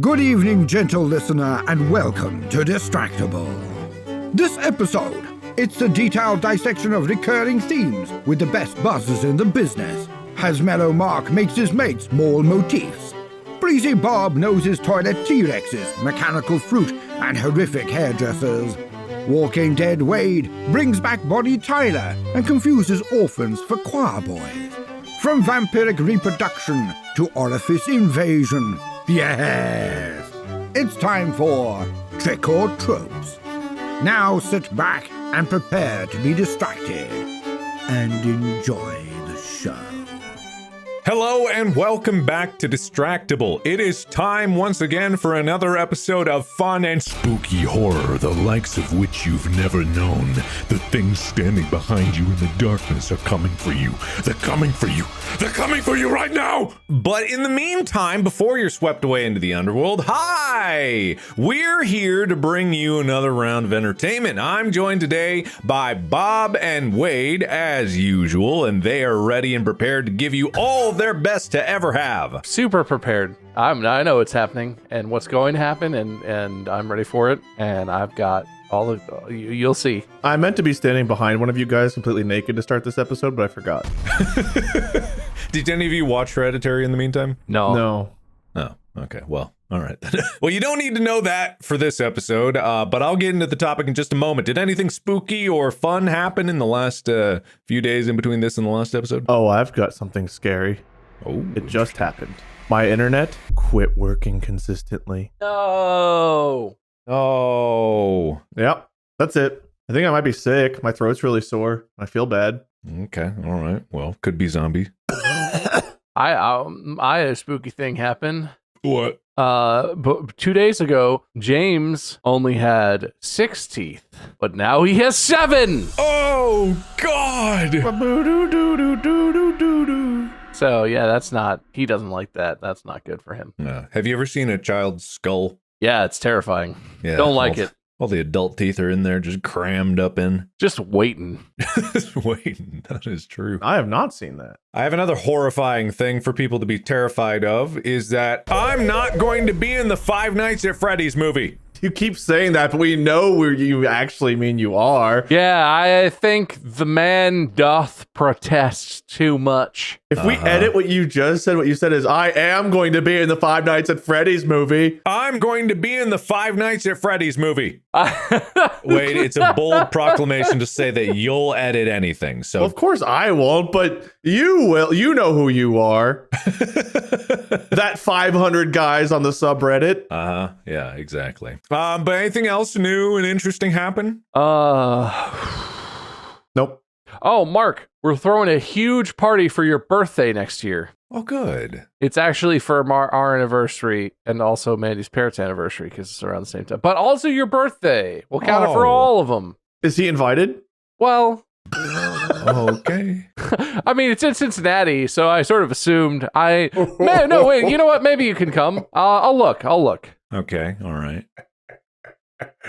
Good evening, gentle listener, and welcome to Distractible. This episode, it's the detailed dissection of recurring themes with the best buzzers in the business. As Mellow Mark makes his mates mole motifs. Breezy Bob knows his toilet T-Rexes, mechanical fruit, and horrific hairdressers. Walking Dead Wade brings back Body Tyler and confuses orphans for choir boys. From vampiric reproduction to orifice invasion. Yes! It's time for Trick or Tropes. Now sit back and prepare to be distracted and enjoy the show. Hello and welcome back to Distractible. It is time once again for another episode of fun and spooky horror, the likes of which you've never known. The things standing behind you in the darkness are coming for you. They're coming for you. They're coming for you right now! But in the meantime, before you're swept away into the underworld, hi! We're here to bring you another round of entertainment. I'm joined today by Bob and Wade, as usual, and they are ready and prepared to give you all their best to ever have. Super prepared. I know what's happening and what's going to happen, and I'm ready for it. And I've got all of you'll see. I meant to be standing behind one of you guys completely naked to start this episode, but I forgot. Did any of you watch Hereditary in the meantime? No. Oh, okay. Well, all right. Well, you don't need to know that for this episode, but I'll get into the topic in just a moment. Did anything spooky or fun happen in the last few days in between this and the last episode? Oh, I've got something scary. Oh, it just happened. My internet quit working consistently. No. Oh. Yep, that's it. I think I might be sick. My throat's really sore. I feel bad. Okay, all right. Well, could be zombie. I had a spooky thing happen. What? But 2 days ago, James only had 6 teeth, but now he has 7. Oh God! So yeah, he doesn't like that. That's not good for him. No. Have you ever seen a child's skull? Yeah, it's terrifying. Yeah, don't like it. All the adult teeth are in there, just crammed up in. Just waiting. Just waiting. That is true. I have not seen that. I have another horrifying thing for people to be terrified of, is that I'm not going to be in the Five Nights at Freddy's movie. You keep saying that, but we know where you actually mean you are. Yeah, I think the man doth protest too much. If we edit what you just said, what you said is, I am going to be in the Five Nights at Freddy's movie. I'm going to be in the Five Nights at Freddy's movie. Wait, it's a bold proclamation to say that you'll edit anything. So, well, of course I won't, but you will. You know who you are. That 500 guys on the subreddit. Yeah, exactly. But anything else new and interesting happen? Nope. Oh, Mark, we're throwing a huge party for your birthday next year. Oh, good. It's actually for our anniversary and also Mandy's parents' anniversary because it's around the same time. But also your birthday. We'll count it for all of them. Is he invited? Well... Okay. I mean, it's in Cincinnati, so I sort of assumed no, wait, you know what? Maybe you can come. I'll look. Okay, all right.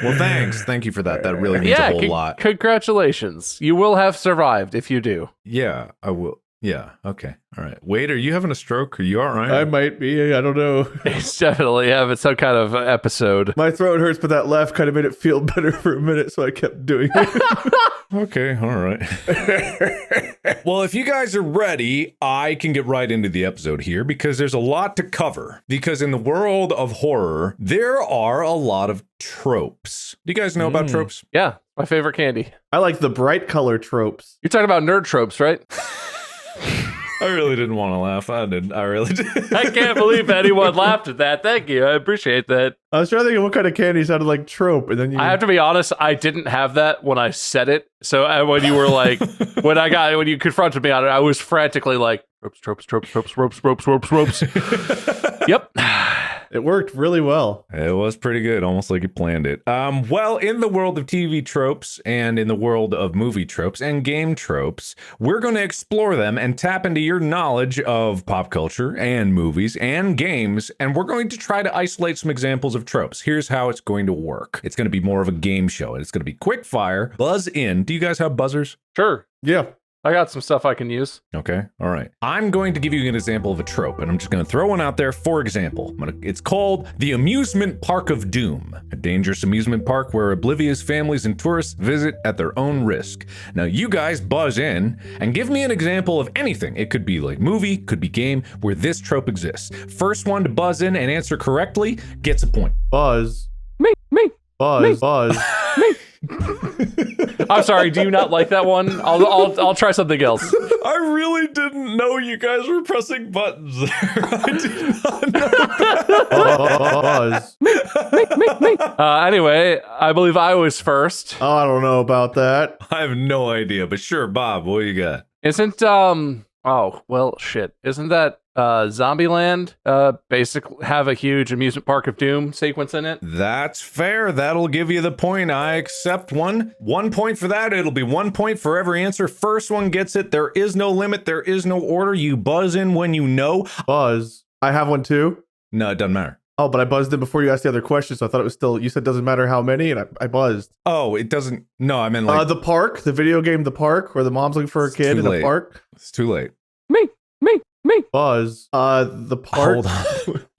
Well, thanks. Thank you for that. That really means a whole lot. Congratulations. You will have survived if you do. Yeah, I will. Yeah, okay. All right. Wait, are you having a stroke? Are you all right? I might be. I don't know. He's definitely having some kind of episode. My throat hurts, but that laugh kind of made it feel better for a minute, so I kept doing it. Okay, all right. Well, if you guys are ready, I can get right into the episode here because there's a lot to cover. Because in the world of horror, there are a lot of tropes. Do you guys know about tropes? Yeah, my favorite candy. I like the bright color tropes. You're talking about nerd tropes, right? I really didn't want to laugh. I really did. I can't believe anyone laughed at that. Thank you. I appreciate that. I was trying to think of what kind of candy sounded like trope, and then I have to be honest, I didn't have that when I said it. So when you were like, when you confronted me on it, I was frantically like, tropes. Yep. It worked really well. It was pretty good, almost like you planned it. Well, in the world of TV tropes and in the world of movie tropes and game tropes, we're going to explore them and tap into your knowledge of pop culture and movies and games, and we're going to try to isolate some examples of tropes. Here's how it's going to work. It's going to be more of a game show, and it's going to be quick fire, buzz in. Do you guys have buzzers? Sure. Yeah. I got some stuff I can use. Okay, all right. I'm going to give you an example of a trope, and I'm just going to throw one out there. For example, it's called the Amusement Park of Doom, a dangerous amusement park where oblivious families and tourists visit at their own risk. Now, you guys buzz in and give me an example of anything. It could be like movie, could be game, where this trope exists. First one to buzz in and answer correctly gets a point. Buzz. Me. Buzz. Buzz. Me. I'm sorry. Do you not like that one? I'll try something else. I really didn't know you guys were pressing buttons there. I did not know. Buzz. Me. Anyway, I believe I was first. I don't know about that. I have no idea, but sure, Bob, what do you got? Isn't oh well shit. Isn't that Zombieland basically have a huge amusement park of doom sequence in it? That's fair. That'll give you the point. I accept one. 1 point for that. It'll be 1 point for every answer. First one gets it. There is no limit. There is no order. You buzz in when you know. Buzz. I have one too. No, it doesn't matter. Oh, but I buzzed in before you asked the other question, so I thought it was still, you said doesn't matter how many, and I buzzed. Oh, it doesn't. No, I meant like the park, the video game, The Park, where the mom's looking for a kid in a park. It's too late. Me. Buzz. The park.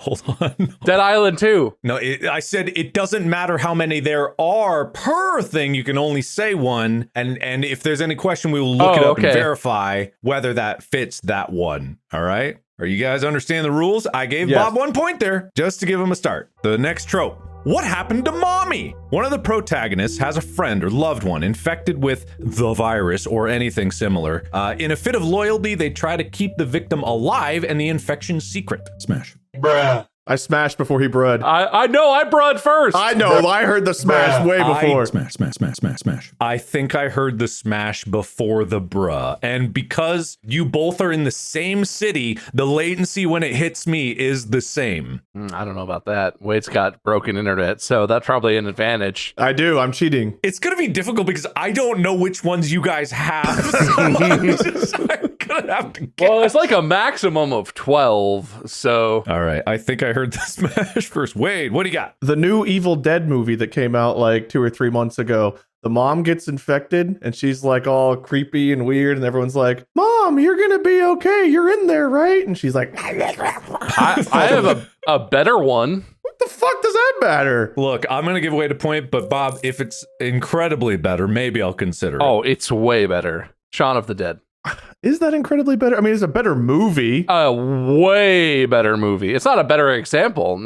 Hold on. Dead Island 2. No, I said it doesn't matter how many there are per thing. You can only say one. And if there's any question, we will look it up and verify whether that fits that one. All right. Are you guys understand the rules? I gave Bob 1 point there just to give him a start. The next trope. What happened to mommy? One of the protagonists has a friend or loved one infected with the virus or anything similar. In a fit of loyalty, they try to keep the victim alive and the infection secret. Smash. Bruh. I smashed before he brud. I know, I brud first. I know, I heard the smash way before. Smash. I think I heard the smash before the bruh. And because you both are in the same city, the latency when it hits me is the same. I don't know about that. Wade's got broken internet, so that's probably an advantage. I do, I'm cheating. It's gonna be difficult because I don't know which ones you guys have. So I'm gonna have to guess. Well, it's like a maximum of 12, so. All right, I think I heard the smash first. Wade, what do you got? The new Evil Dead movie that came out like 2 or 3 months ago. The mom gets infected and she's like all creepy and weird, and everyone's like, "Mom, you're gonna be okay. You're in there, right?" And she's like, I have a better one. What the fuck does that matter? Look, I'm gonna give Wade a point, but Bob, if it's incredibly better, maybe I'll consider it. Oh, it's way better. Shaun of the Dead. Is that incredibly better? I mean, it's a better movie. A way better movie. It's not a better example.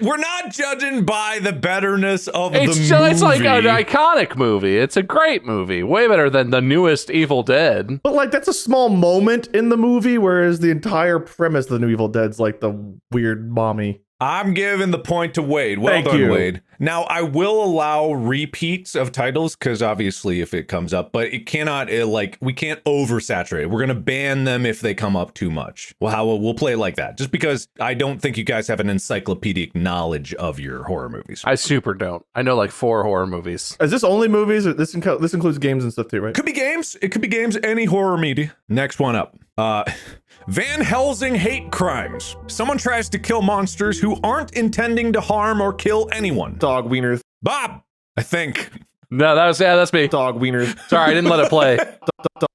We're not judging by the betterness of the movie. It's like an iconic movie. It's a great movie. Way better than the newest Evil Dead. But like, that's a small moment in the movie, whereas the entire premise of the new Evil Dead's like the weird mommy. I'm giving the point to Wade. Well done, Wade. Now, I will allow repeats of titles because obviously if it comes up, but it cannot, we can't oversaturate it. We're going to ban them if they come up too much. Well, we'll play it like that just because I don't think you guys have an encyclopedic knowledge of your horror movies. I super don't. I know like 4 horror movies. Is this only movies, or this includes games and stuff too, right? Could be games. It could be games, any horror media. Next one up. Van Helsing hate crimes. Someone tries to kill monsters who aren't intending to harm or kill anyone. Dog wieners. Bob, I think. No, that's me. Dog wieners. Sorry, I didn't let it play.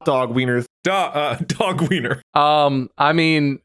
Dog wieners. Dog wiener. I mean,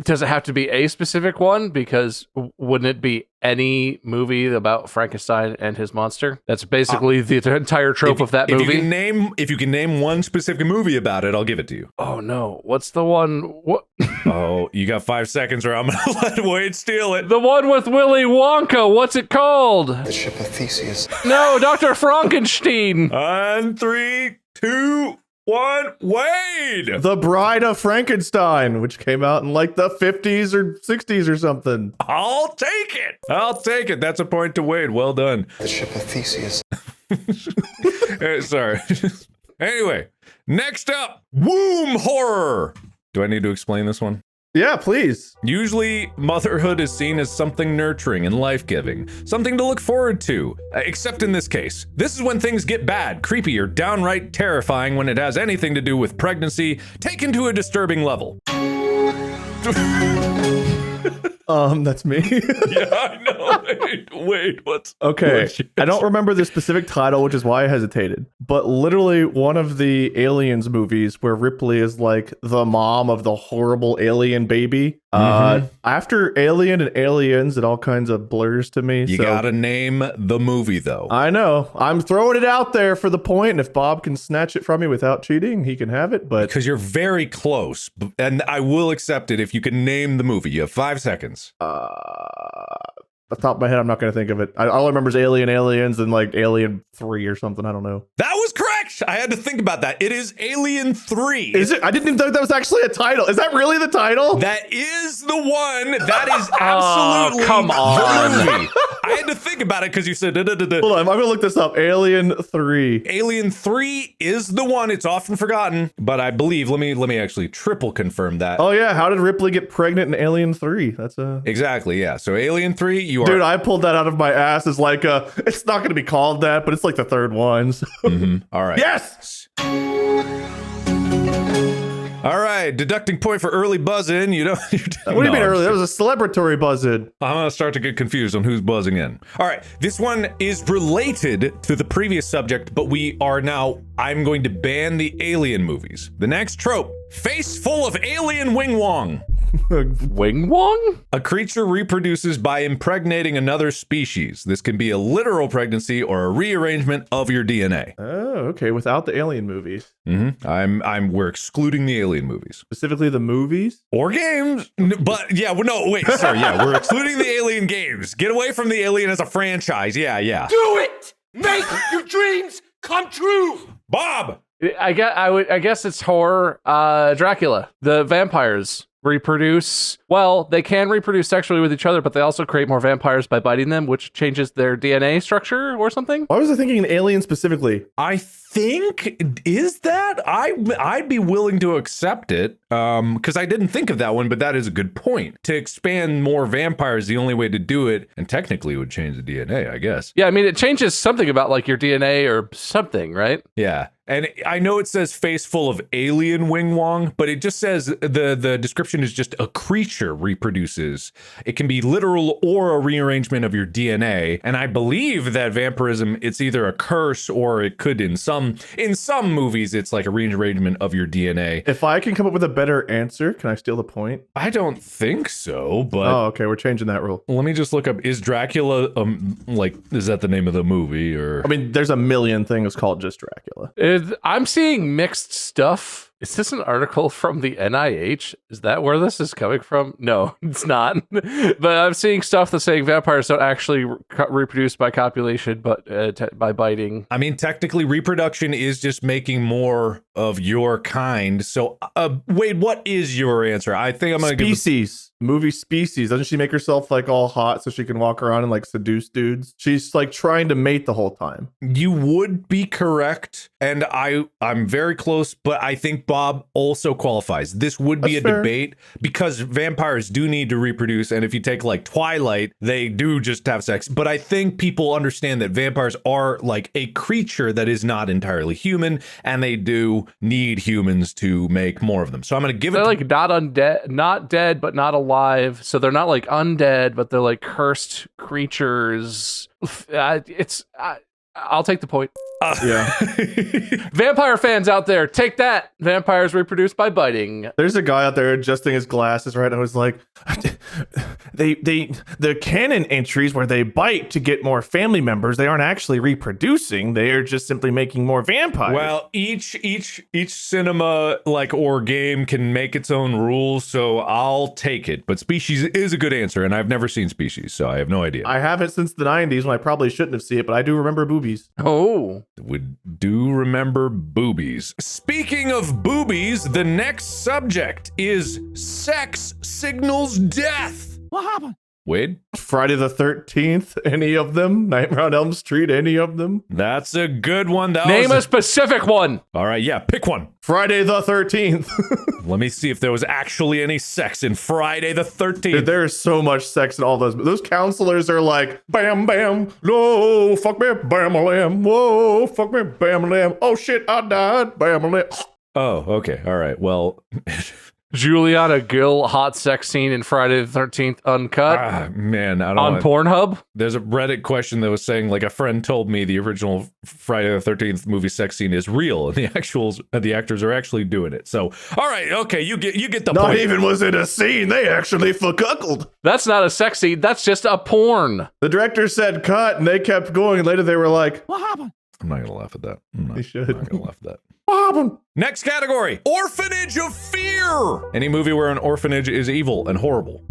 does it have to be a specific one? Because wouldn't it be any movie about Frankenstein and his monster? That's basically the entire trope of that movie. If you can name one specific movie about it, I'll give it to you. Oh no, what's the one? What? Oh, you got 5 seconds, or I'm gonna let Wade steal it. The one with Willy Wonka. What's it called? The Ship of Theseus. No, Dr. Frankenstein. And 3, 2, 1, Wade! The Bride of Frankenstein, which came out in like the 50s or 60s or something. I'll take it. That's a point to Wade. Well done. The Ship of Theseus. Sorry. Anyway, next up, womb horror. Do I need to explain this one? Yeah, please. Usually, motherhood is seen as something nurturing and life-giving, something to look forward to. Except in this case. This is when things get bad, creepy, or downright terrifying when it has anything to do with pregnancy, taken to a disturbing level. That's me. Yeah, I know. Wait, what's Okay, what's yours? I don't remember the specific title, which is why I hesitated. But literally one of the Aliens movies where Ripley is like the mom of the horrible alien baby. After Alien and Aliens, it all kinds of blurs to me. You so gotta name the movie, though. I know. I'm throwing it out there for the point, and if Bob can snatch it from me without cheating, he can have it. But Because you're very close, and I will accept it if you can name the movie. You have 5 seconds. off the top of my head, I'm not going to think of it. All I remember is Aliens, and like Alien 3 or something. I don't know. That was correct. I had to think about that. It is Alien 3. Is it? I didn't even know that was actually a title. Is that really the title? That is the one. That is absolutely come on. the movie. I had to think about it because you said Hold on, I'm going to look this up. Alien 3. Alien 3 is the one. It's often forgotten, but I believe, let me actually triple confirm that. Oh yeah, how did Ripley get pregnant in Alien 3? That's a Exactly, yeah. So Alien 3, you are Dude, I pulled that out of my ass as like it's not going to be called that, but it's like the third one. So. All right. Yes. All right, deducting point for early buzz in. You know, What do you mean early? That was a celebratory buzz in. I'm gonna start to get confused on who's buzzing in. All right, this one is related to the previous subject, but I'm going to ban the alien movies. The next trope: face full of alien wing wong. Wing Wong? A creature reproduces by impregnating another species. This can be a literal pregnancy or a rearrangement of your DNA. Oh, okay. Without the alien movies, We're excluding the alien movies specifically the movies. or games, but yeah, well, no, wait, sorry, yeah, we're excluding the alien games. Get away from the alien as a franchise. Yeah. Do it! Make your dreams come true! Bob. I guess it's horror. Dracula. The vampires reproduce. Well, they can reproduce sexually with each other, but they also create more vampires by biting them, which changes their DNA structure or something. Why was I thinking an alien specifically? I think is that I'd be willing to accept it because I didn't think of that one, but that is a good point. To expand more vampires, the only way to do it, and technically it would change the DNA, I guess. Yeah, I mean, it changes something about like your DNA or something, right? Yeah. And I know it says face full of alien wing wong, but it just says the description is just a creature reproduces. It can be literal or a rearrangement of your DNA. And I believe that vampirism, it's either a curse or it could in some movies, it's like a rearrangement of your DNA. If I can come up with a better answer, can I steal the point? I don't think so, but Oh, okay. We're changing that rule. let me just look up, is Dracula, is that the name of the movie or? I mean, there's a million things called just Dracula. I'm seeing mixed stuff. Is this an article from the NIH? Is that where this is coming from? No, it's not. But I'm seeing stuff that's saying vampires don't actually reproduce by copulation, but by biting. I mean, technically, reproduction is just making more of your kind. So, Wade, what is your answer? I think I'm going to give Species. Movie Species. Doesn't she make herself like all hot so she can walk around and like seduce dudes? She's like trying to mate the whole time. You would be correct, and I'm very close, but I think Bob also qualifies. This would be That's a fair. debate because vampires do need to reproduce, and if you take like Twilight, they do just have sex. But I think people understand that vampires are like a creature that is not entirely human, and they do need humans to make more of them. So I'm going to give They're it like not undead, not dead, but not alive. So they're not like undead, but they're like cursed creatures. I'll take the point. Yeah. Vampire fans out there, take that. Vampires reproduce by biting. There's a guy out there adjusting his glasses, right? I was like, the canon entries where they bite to get more family members, they aren't actually reproducing. They are just simply making more vampires. Well, each cinema like or game can make its own rules, so I'll take it. But Species is a good answer, and I've never seen Species, so I have no idea. I haven't since the 90s when I probably shouldn't have seen it, but I do remember boobies. Oh. Do remember boobies. Speaking of boobies, the next subject is sex signals death. What happened? Wade? Friday the 13th, any of them? Nightmare on Elm Street, any of them? That's a good one. Name a specific one. All right, yeah, pick one. Friday the 13th. Let me see if there was actually any sex in Friday the 13th. Dude, there is so much sex in all those. Those counselors are like, bam, bam, no, fuck me, bam, lamb, whoa, fuck me, bam, lamb. Oh shit, I died, bam, lamb. Oh, okay. All right. Well, Juliana Gill hot sex scene in Friday the 13th uncut Man, I don't on know. Pornhub. There's a Reddit question that was saying, like, a friend told me the original Friday the 13th movie sex scene is real, and the actors are actually doing it. So, all right, okay, you get the Not point. even was it a scene. They actually fuckuckled. That's not a sex scene. That's just a porn. The director said cut, and they kept going. Later, they were like, "What happened?" I'm not gonna laugh at that. I'm They should. not gonna laugh at that. What happened? Next category: Orphanage of Fear. Any movie where an orphanage is evil and horrible.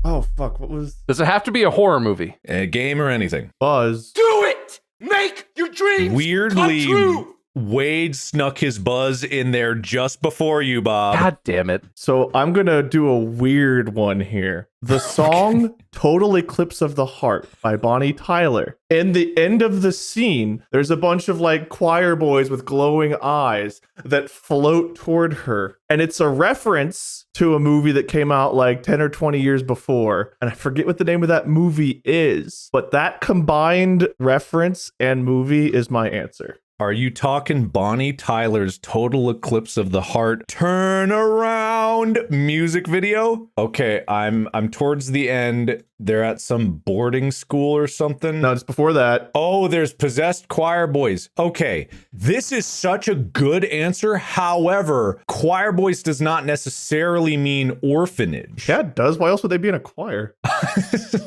Oh fuck! What was Does it have to be a horror movie? A game or anything. Buzz? Do it! Make your dreams Weirdly, come true! Wade snuck his buzz in there just before you, Bob. God damn it. So I'm gonna do a weird one here. The song "Total Eclipse of the Heart" by Bonnie Tyler. In the end of the scene, there's a bunch of like choir boys with glowing eyes that float toward her. And it's a reference to a movie that came out like 10 or 20 years before. And I forget what the name of that movie is. But that combined reference and movie is my answer. Are you talking Bonnie Tyler's Total Eclipse of the Heart Turn Around music video? Okay, I'm towards the end. They're at some boarding school or something. No, it's before that. Oh, there's possessed choir boys. Okay, this is such a good answer. However, choir boys does not necessarily mean orphanage. Yeah, it does. Why else would they be in a choir?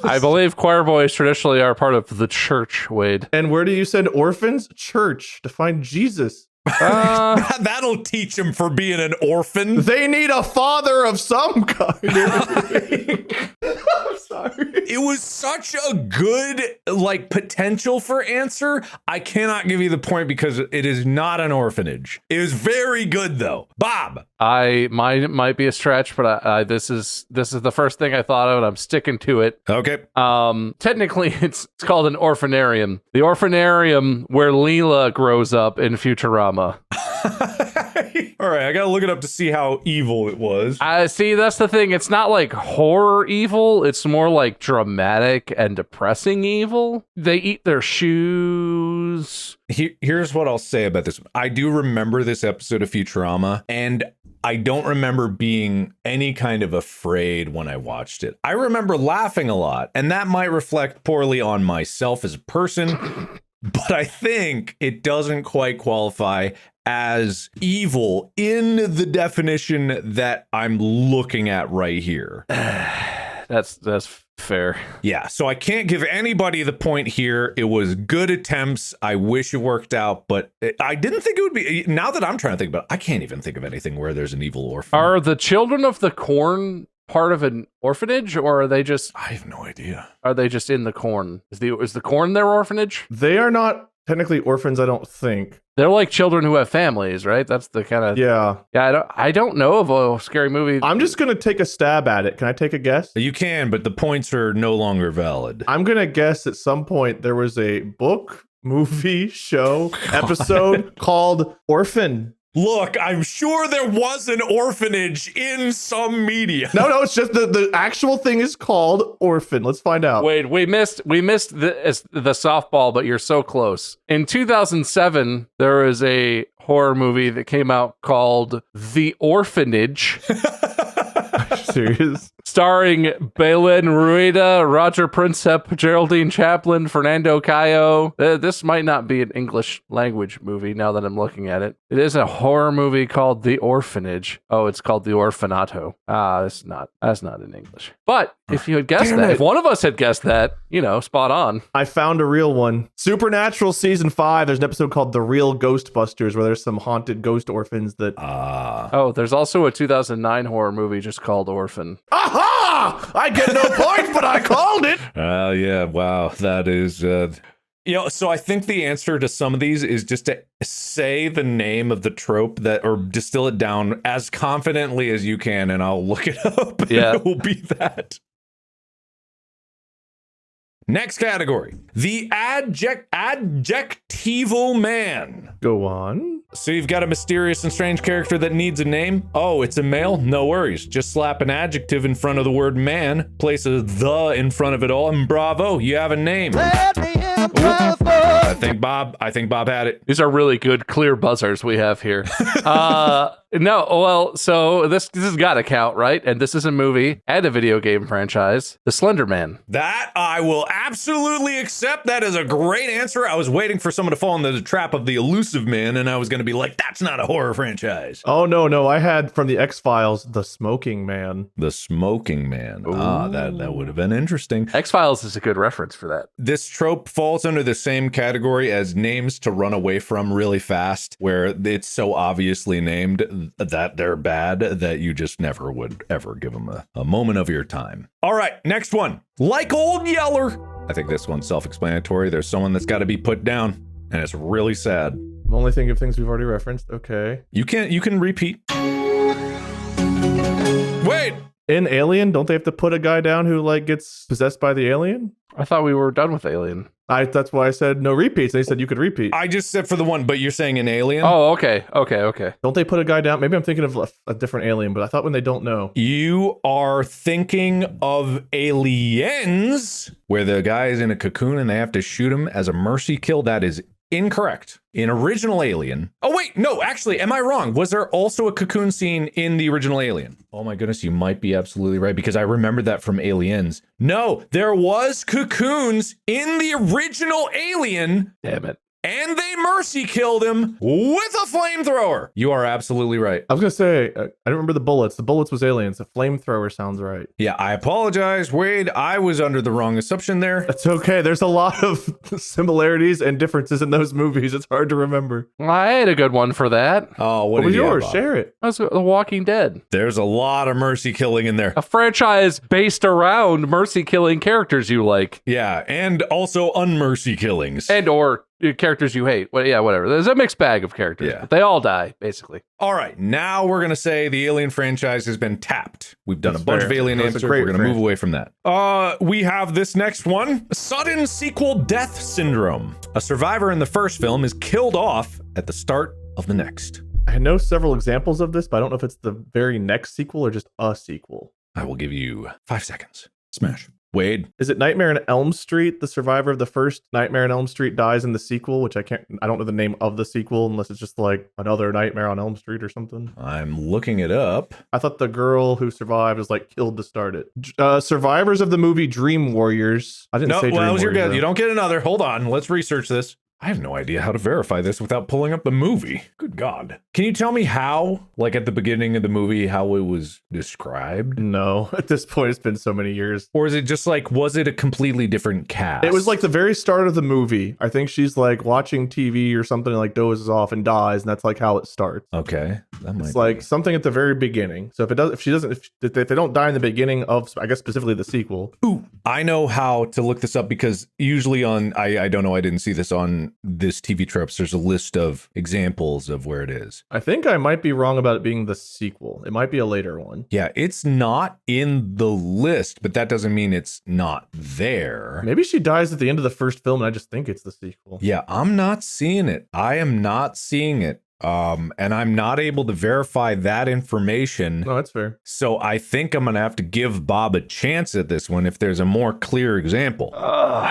I believe choir boys traditionally are part of the church, Wade. And where do you send orphans? Church, to find Jesus. That'll teach him for being an orphan. They need a father of some kind. I'm sorry. It was such a good, like, potential for answer. I cannot give you the point because it is not an orphanage. It was very good, though. Bob. Mine might be a stretch, but this is the first thing I thought of, and I'm sticking to it. Okay. Technically, it's called an orphanarium. The orphanarium where Leela grows up in Futurama. All right, I gotta look it up to see how evil it was. See, that's the thing. It's not like horror evil. It's more like dramatic and depressing evil. They eat their shoes. Here's what I'll say about this. I do remember this episode of Futurama, and I don't remember being any kind of afraid when I watched it. I remember laughing a lot, and that might reflect poorly on myself as a person, but I think it doesn't quite qualify as evil in the definition that I'm looking at right here. That's fair. Yeah, so I can't give anybody the point here. It was good attempts. I wish it worked out, but I didn't think it would be. Now that I'm trying to think about it, I can't even think of anything where there's an evil orphan. Are the Children of the Corn part of an orphanage, or are they just? I have no idea. Are they just in the corn? Is the corn their orphanage? They are not technically orphans, I don't think. They're like children who have families, right? That's the kind of Yeah. I don't know of a scary movie. I'm just going to take a stab at it. Can I take a guess? You can, but the points are no longer valid. I'm going to guess at some point there was a book, movie, show, episode called Orphan. Look, I'm sure there was an orphanage in some media. No, it's just the actual thing is called Orphan. Let's find out. Wait, we missed the softball, but you're so close. In 2007, there was a horror movie that came out called The Orphanage. Serious? Starring Belen Rueda, Roger Princep, Geraldine Chaplin, Fernando Cayo. This might not be an English language movie now that I'm looking at it. It is a horror movie called The Orphanage. Oh, it's called The Orphanato. That's not in English. But if you had guessed that, if one of us had guessed that, spot on. I found a real one. Supernatural season 5. There's an episode called The Real Ghostbusters where there's some haunted ghost orphans that. Oh, there's also a 2009 horror movie just called Orphan. Aha! I get no point, but I called it. Yeah, wow, that is. So I think the answer to some of these is just to say the name of the trope or distill it down as confidently as you can, and I'll look it up. Yeah, it will be that. Next category, the adjectival man. Go on. So you've got a mysterious and strange character that needs a name. Oh, it's a male? No worries. Just slap an adjective in front of the word man, place a the in front of it all, and bravo, you have a name. Let me in. I think Bob had it. These are really good, clear buzzers we have here. No, well, so this has got to count, right? And this is a movie and a video game franchise, The Slender Man. That I will absolutely accept. That is a great answer. I was waiting for someone to fall into the trap of the elusive man, and I was going to be like, that's not a horror franchise. Oh, no. I had from the X-Files, The Smoking Man. The Smoking Man. That would have been interesting. X-Files is a good reference for that. This trope falls under the same category as names to run away from really fast, where it's so obviously named that they're bad that you just never would ever give them a moment of your time. All right, next one. Like Old Yeller. I think this one's self-explanatory. There's someone that's got to be put down, and it's really sad. I'm only thinking of things we've already referenced. Okay. You can repeat. Wait. In Alien, don't they have to put a guy down who like gets possessed by the alien? I thought we were done with Alien. That's why I said no repeats. They said you could repeat. I just said for the one, but you're saying an Alien? Oh, okay. Don't they put a guy down? Maybe I'm thinking of a different Alien, but I thought when they don't know. You are thinking of Aliens, where the guy is in a cocoon and they have to shoot him as a mercy kill. That is incorrect. In original Alien. Oh, wait, no, actually, am I wrong? Was there also a cocoon scene in the original Alien? Oh my goodness, you might be absolutely right because I remembered that from Aliens. No, there was cocoons in the original Alien. Damn it. And they mercy killed him with a flamethrower. You are absolutely right. I was going to say, I don't remember the bullets. The bullets was aliens. The flamethrower sounds right. Yeah, I apologize, Wade. I was under the wrong assumption there. That's okay. There's a lot of similarities and differences in those movies. It's hard to remember. I had a good one for that. Oh, What was yours? Share it. That's The Walking Dead. There's a lot of mercy killing in there. A franchise based around mercy killing characters you like. Yeah, and also unmercy killings. And or characters you hate. Well, yeah, whatever. There's a mixed bag of characters. Yeah. But they all die, basically. All right, now we're going to say the Alien franchise has been tapped. We've done That's a bunch fair. of Alien That's a answers. great We're going to move away from that. We have this next one. Sudden sequel death syndrome. A survivor in the first film is killed off at the start of the next. I know several examples of this, but I don't know if it's the very next sequel or just a sequel. I will give you 5 seconds. Smash. Wade. Is it Nightmare on Elm Street? The survivor of the first Nightmare on Elm Street dies in the sequel, which I don't know the name of the sequel unless it's just like another Nightmare on Elm Street or something. I'm looking it up. I thought the girl who survived was like killed to start it. Survivors of the movie Dream Warriors. I didn't say Dream well, that was Warriors. your guess. Though. You don't get another. Hold on. Let's research this. I have no idea how to verify this without pulling up the movie. Good God. Can you tell me how, like at the beginning of the movie, how it was described? No, at this point, it's been so many years. Or is it just like, was it a completely different cast? It was like the very start of the movie. I think she's like watching TV or something, like dozes off and dies, and that's like how it starts. Okay. That might It's like something at the very beginning. So if they don't die in the beginning of, I guess specifically the sequel. Ooh, I know how to look this up because usually on, I don't know, I didn't see this on this TV Tropes. There's a list of examples of where it is. I think I might be wrong about it being the sequel. It might be a later one. Yeah, it's not in the list, but that doesn't mean it's not there. Maybe she dies at the end of the first film and I just think it's the sequel. Yeah, I'm not seeing it. I am not seeing it. And I'm not able to verify that information. No, that's fair. So I think I'm going to have to give Bob a chance at this one if there's a more clear example.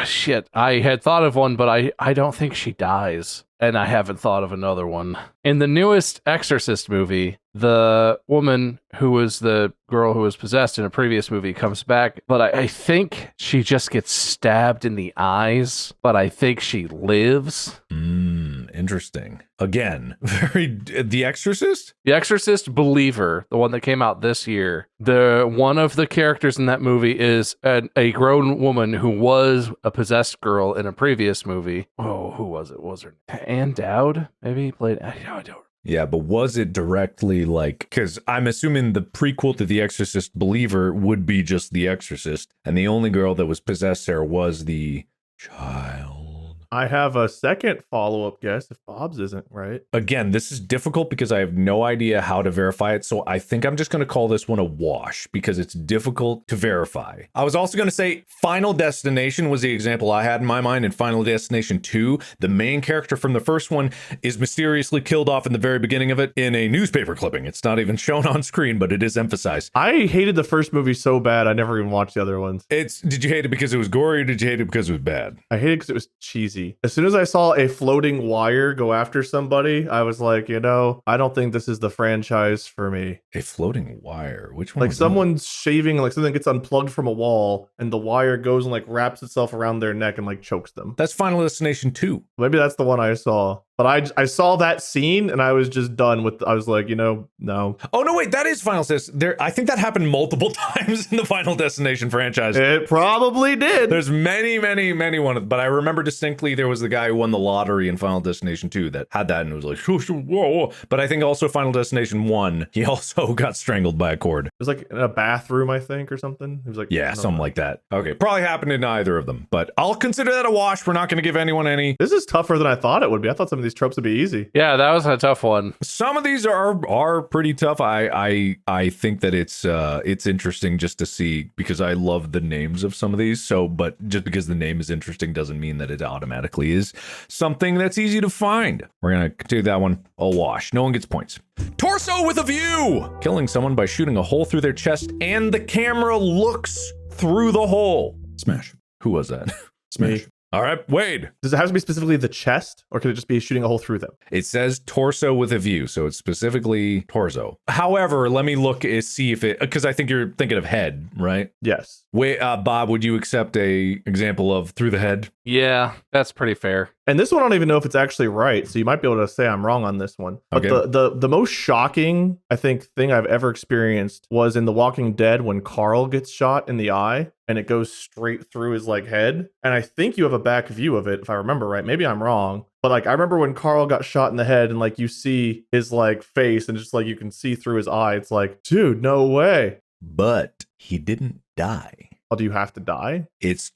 Shit. I had thought of one, but I don't think she dies. And I haven't thought of another one. In the newest Exorcist movie, the woman who was the girl who was possessed in a previous movie comes back, but I think she just gets stabbed in the eyes, but I think she lives. Interesting. Again, The Exorcist? The Exorcist Believer, the one that came out this year. One of the characters in that movie is a grown woman who was a possessed girl in a previous movie. Oh, who was it? Was her Ann Dowd? Maybe played. I don't. Yeah, but was it directly like, because I'm assuming the prequel to The Exorcist Believer would be just The Exorcist, and the only girl that was possessed there was the child. I have a second follow-up guess if Bob's isn't right. Again, this is difficult because I have no idea how to verify it. So I think I'm just going to call this one a wash because it's difficult to verify. I was also going to say Final Destination was the example I had in my mind. In Final Destination 2, the main character from the first one is mysteriously killed off in the very beginning of it in a newspaper clipping. It's not even shown on screen, but it is emphasized. I hated the first movie so bad, I never even watched the other ones. Did you hate it because it was gory or did you hate it because it was bad? I hated it because it was cheesy. As soon as I saw a floating wire go after somebody, I was like, I don't think this is the franchise for me. A floating wire? Which one? Like was someone's shaving, like something gets unplugged from a wall and the wire goes and like wraps itself around their neck and like chokes them. that? That's Final Destination 2. Maybe that's the one I saw. But I saw that scene and I was just done with, I was like, no. Oh, no, wait, that is Final Destination. I think that happened multiple times in the Final Destination franchise. It probably did. There's many ones, but I remember distinctly there was the guy who won the lottery in Final Destination 2 that had that and it was like, whoa. But I think also Final Destination 1, he also got strangled by a cord. It was like in a bathroom, I think, or something. It was like, Yeah, something like that. Okay, probably happened in either of them, but I'll consider that a wash. We're not going to give anyone any. This is tougher than I thought it would be. I thought some of these tropes would be easy. Yeah, that was a tough one. Some of these are pretty tough. I think that it's interesting just to see because I love the names of some of these. So, but just because the name is interesting doesn't mean that it automatically is something that's easy to find. We're gonna do that one a wash. No one gets points. Torso with a view. Killing someone by shooting a hole through their chest and the camera looks through the hole. Smash. Who was that? Smash. Me. All right, Wade. Does it have to be specifically the chest, or could it just be shooting a hole through them? It says torso with a view, so it's specifically torso. However, let me look and see if it, because I think you're thinking of head, right? Yes. Wait, Bob, would you accept a example of through the head? Yeah, that's pretty fair. And this one, I don't even know if it's actually right, so you might be able to say I'm wrong on this one. But Okay. the most shocking, I think, thing I've ever experienced was in The Walking Dead when Carl gets shot in the eye and it goes straight through his like head. And I think you have a back view of it, if I remember right. Maybe I'm wrong. But like I remember when Carl got shot in the head and like you see his like face and just like you can see through his eye. It's like, dude, no way. But he didn't die. Oh, do you have to die? It's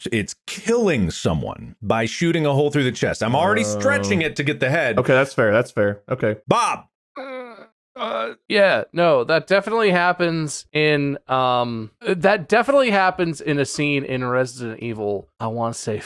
killing someone by shooting a hole through the chest. I'm already stretching it to get the head. Okay, that's fair. That's fair. Okay. Bob. Yeah, no, that definitely happens in a scene in Resident Evil. I want to say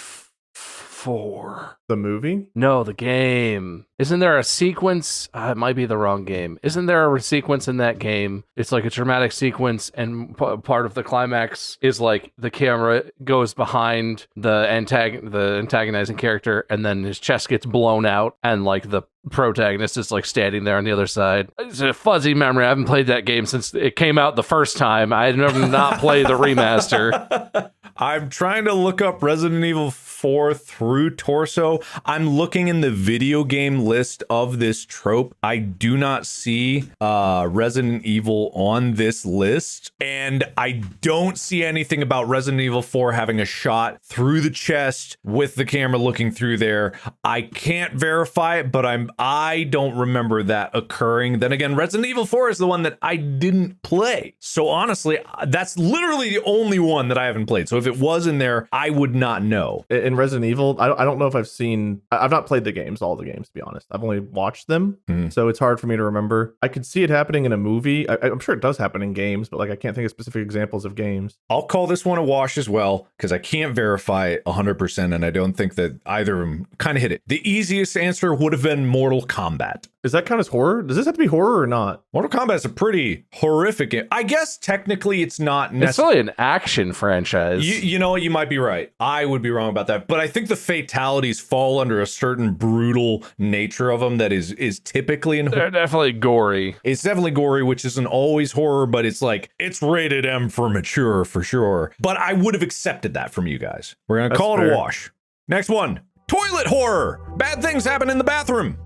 4. The movie? No, the game. Isn't there a sequence? It might be the wrong game. Isn't there a sequence in that game? It's like a dramatic sequence, and part of the climax is like the camera goes behind the antagonizing character, and then his chest gets blown out, and like the protagonist is like standing there on the other side. It's a fuzzy memory. I haven't played that game since it came out the first time. I had never not played the remaster. I'm trying to look up Resident Evil 4 through torso. I'm looking in the video game list of this trope. I do not see Resident Evil on this list, and I don't see anything about Resident Evil 4 having a shot through the chest with the camera looking through there. I can't verify it, but I don't remember that occurring. Then again, Resident Evil 4 is the one that I didn't play. So honestly, that's literally the only one that I haven't played. So if it was in there, I would not know. In Resident Evil, I don't know if I've not played the games, all the games, to be honest. I've only watched them, so it's hard for me to remember. I could see it happening in a movie. I'm sure it does happen in games, but like I can't think of specific examples of games. I'll call this one a wash as well, because I can't verify it 100%, and I don't think that either of them kind of hit it. The easiest answer would have been Mortal Kombat. Is that kind of horror? Does this have to be horror or not? Mortal Kombat is a pretty horrific game. I guess technically it's not It's really an action franchise. You know what? You might be right. I would be wrong about that. But I think the fatalities fall under a certain brutal nature of them that is typically in They're definitely gory. It's definitely gory, which isn't always horror, but it's like, it's rated M for mature for sure. But I would have accepted that from you guys. We're going to call it a wash. Next one. Toilet horror. Bad things happen in the bathroom.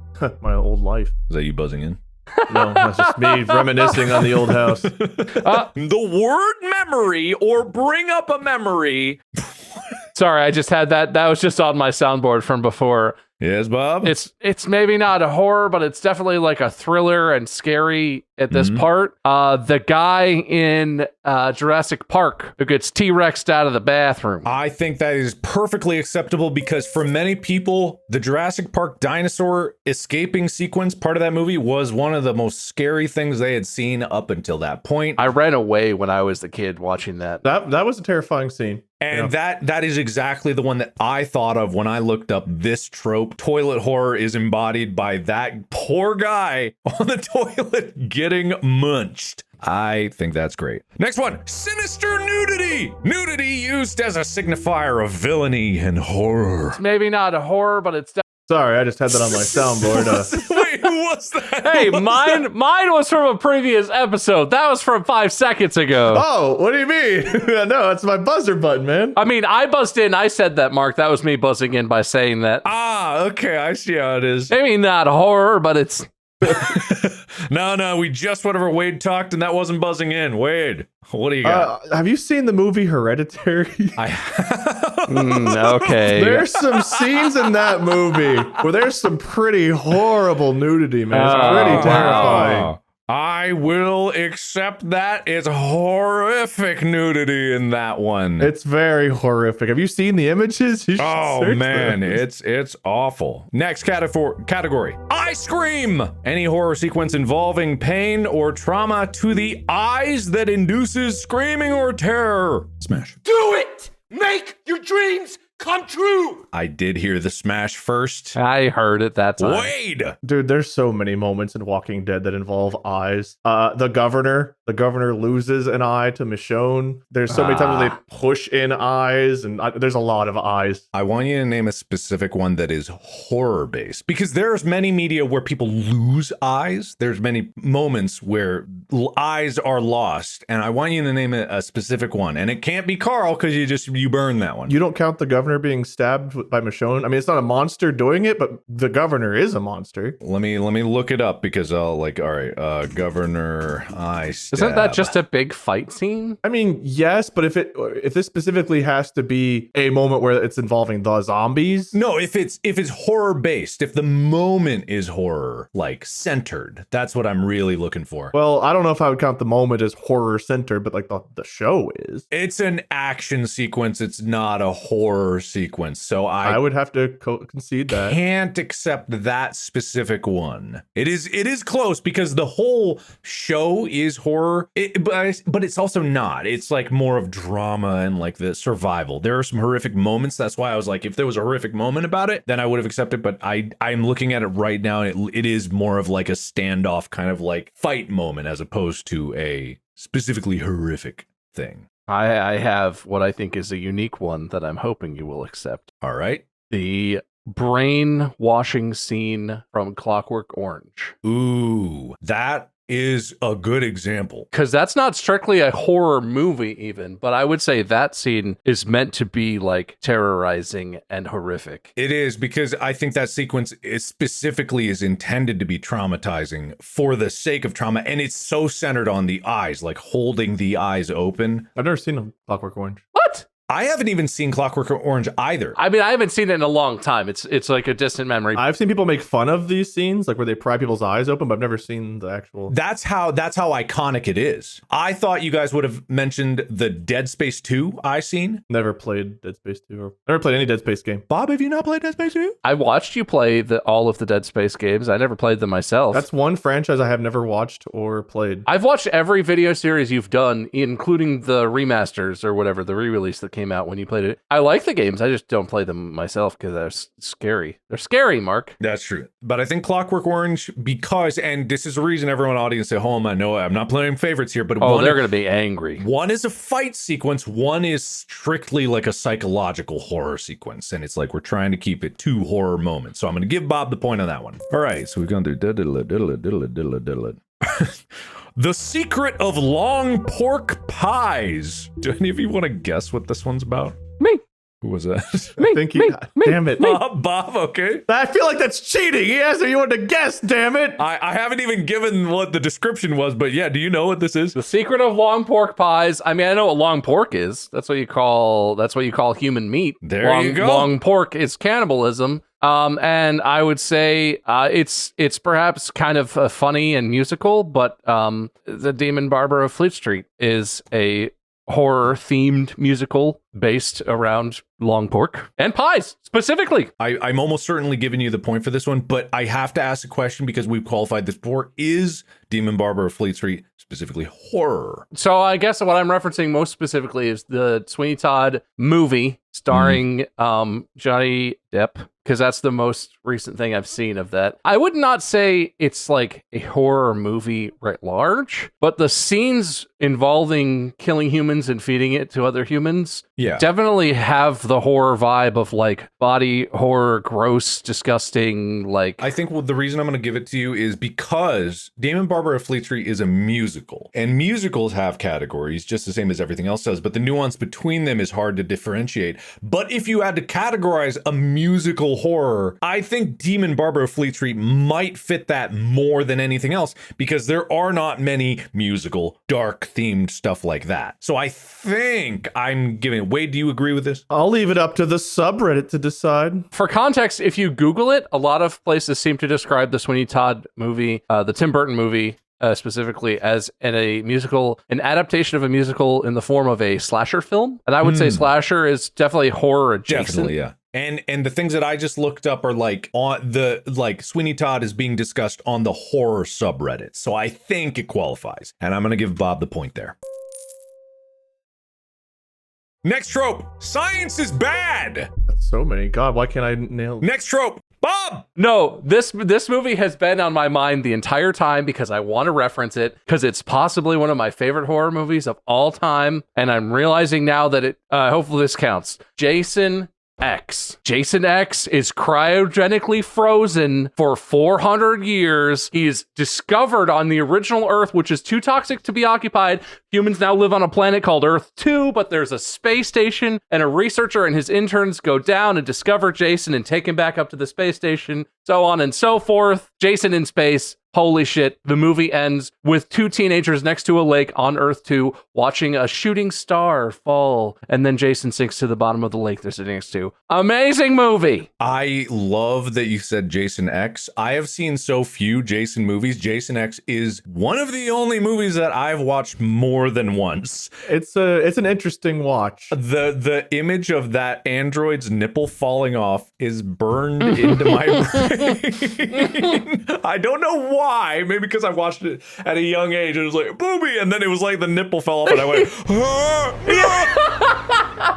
My old life. Is that you buzzing in? No, that's just me reminiscing on the old house. The word memory or bring up a memory. Sorry, I just had that. That was just on my soundboard from before. Yes, Bob? It's maybe not a horror, but it's definitely like a thriller and scary at this part. The guy in Jurassic Park who gets T-Rexed out of the bathroom. I think that is perfectly acceptable because for many people, the Jurassic Park dinosaur escaping sequence part of that movie was one of the most scary things they had seen up until that point. I ran away when I was the kid watching that. That was a terrifying scene. And that is exactly the one that I thought of when I looked up this trope. Toilet horror is embodied by that poor guy on the toilet getting munched. I think that's great. Next one, sinister nudity. Nudity used as a signifier of villainy and horror. It's maybe not a horror, but it's Sorry, I just had that on my soundboard. Wait, who was that? Hey, mine was from a previous episode. That was from 5 seconds ago. Oh, what do you mean? No, it's my buzzer button, man. I mean, I buzzed in. I said that, Mark. That was me buzzing in by saying that. Ah, okay, I see how it is. Maybe not horror, but it's... No, we just whatever Wade talked and that wasn't buzzing in. Wade, what do you got? Have you seen the movie Hereditary? Okay. There's some scenes in that movie where there's some pretty horrible nudity, man. It's pretty terrifying. I will accept that. It's horrific nudity in that one. It's very horrific. Have you seen the images? You should Oh search man, those. it's awful. Next category. I scream. Any horror sequence involving pain or trauma to the eyes that induces screaming or terror. Smash. Do it! Make your dreams come true! I did hear the smash first. I heard it that time. Wade. Dude, there's so many moments in Walking Dead that involve eyes. The governor loses an eye to Michonne. There's so many times where they push in eyes, and there's a lot of eyes. I want you to name a specific one that is horror based because there's many media where people lose eyes. There's many moments where eyes are lost, and I want you to name a specific one. And it can't be Carl because you burn that one. You don't count the governor being stabbed by Michonne. I mean, it's not a monster doing it, but the governor is a monster. Let me look it up because I'll all right, governor eye stab. Isn't that just a big fight scene? I mean, yes, but if this specifically has to be a moment where it's involving the zombies. No, if it's horror based, if the moment is horror like centered, that's what I'm really looking for. Well, I don't know if I would count the moment as horror centered, but like the show is. It's an action sequence. It's not a horror sequence. So I would have to concede that. Can't accept that specific one. It is close because the whole show is horror, but it's also not. It's like more of drama and like the survival. There are some horrific moments. That's why I was like, if there was a horrific moment about it, then I would have accepted. But I'm looking at it right now. It is more of like a standoff kind of like fight moment as opposed to a specifically horrific thing. I have what I think is a unique one that I'm hoping you will accept. All right. The brainwashing scene from Clockwork Orange. Ooh, that is a good example. Because that's not strictly a horror movie even, but I would say that scene is meant to be like terrorizing and horrific. It is, because I think that sequence is specifically is intended to be traumatizing for the sake of trauma, and it's so centered on the eyes, like holding the eyes open. I've never seen a Clockwork Orange. What? I haven't even seen Clockwork Orange either. I mean, I haven't seen it in a long time. It's like a distant memory. I've seen people make fun of these scenes, like where they pry people's eyes open, but I've never seen the actual. That's how iconic it is. I thought you guys would have mentioned the Dead Space 2 eye scene. Never played Dead Space 2 or never played any Dead Space game. Bob, have you not played Dead Space 2? I watched you play all of the Dead Space games. I never played them myself. That's one franchise I have never watched or played. I've watched every video series you've done, including the remasters or whatever, the re-release that came out when you played it. I like the games. I just don't play them myself because they're scary. They're scary, Mark. That's true. But I think Clockwork Orange, because, and this is the reason everyone audience at home, I know I'm not playing favorites here, but they're going to be angry. One is a fight sequence. One is strictly like a psychological horror sequence. And it's like we're trying to keep it 2 horror moments. So I'm going to give Bob the point on that one. All right. So we've gone through diddle. The Secret of Long Pork Pies. Do any of you want to guess what this one's about? Me. Who was that? Damn it. Bob, okay. I feel like that's cheating. He asked if you wanted to guess, damn it. I haven't even given what the description was, but yeah, do you know what this is? The Secret of Long Pork Pies. I mean, I know what long pork is. That's what you call human meat. There you go. Long pork is cannibalism. And I would say it's perhaps kind of funny and musical, but The Demon Barber of Fleet Street is a horror-themed musical based around long pork and pies, specifically. I'm almost certainly giving you the point for this one, but I have to ask a question because we've qualified this before. Is Demon Barber of Fleet Street specifically horror? So I guess what I'm referencing most specifically is the Sweeney Todd movie starring Johnny Depp, because that's the most recent thing I've seen of that. I would not say it's like a horror movie writ large, but the scenes involving killing humans and feeding it to other humans definitely have the horror vibe of like body horror, gross, disgusting, like... I think the reason I'm going to give it to you is because Demon Barber of Fleet Street is a musical, and musicals have categories just the same as everything else does, but the nuance between them is hard to differentiate. But if you had to categorize a musical horror, I think Demon Barber of Fleet Street might fit that more than anything else, because there are not many musical, dark themed stuff like that. So I think I'm giving it. Wade, do you agree with this? I'll leave it up to the subreddit to decide. For context, if you Google it, a lot of places seem to describe the Sweeney Todd movie, the Tim Burton movie, specifically as an adaptation of a musical in the form of a slasher film. And I would say slasher is definitely horror adjacent. Definitely, yeah. And the things that I just looked up are like on the Sweeney Todd is being discussed on the horror subreddit. So I think it qualifies. And I'm going to give Bob the point there. Next trope, science is bad. That's so many. God, why can't I nail? Next trope, Bob. No, this movie has been on my mind the entire time because I want to reference it because it's possibly one of my favorite horror movies of all time. And I'm realizing now that it, hopefully this counts. Jason X. Jason X is cryogenically frozen for 400 years. He's discovered on the original Earth, which is too toxic to be occupied. Humans now live on a planet called Earth 2, but there's a space station, and a researcher and his interns go down and discover Jason and take him back up to the space station, so on and so forth. Jason in space. Holy shit. The movie ends with two teenagers next to a lake on Earth 2 watching a shooting star fall. And then Jason sinks to the bottom of the lake they're sitting next to. Amazing movie. I love that you said Jason X. I have seen so few Jason movies. Jason X is one of the only movies that I've watched more than once. It's an interesting watch. The image of that android's nipple falling off is burned into my brain. I don't know why. Maybe because I watched it at a young age. It was like, booby. And then it was like the nipple fell off and I went,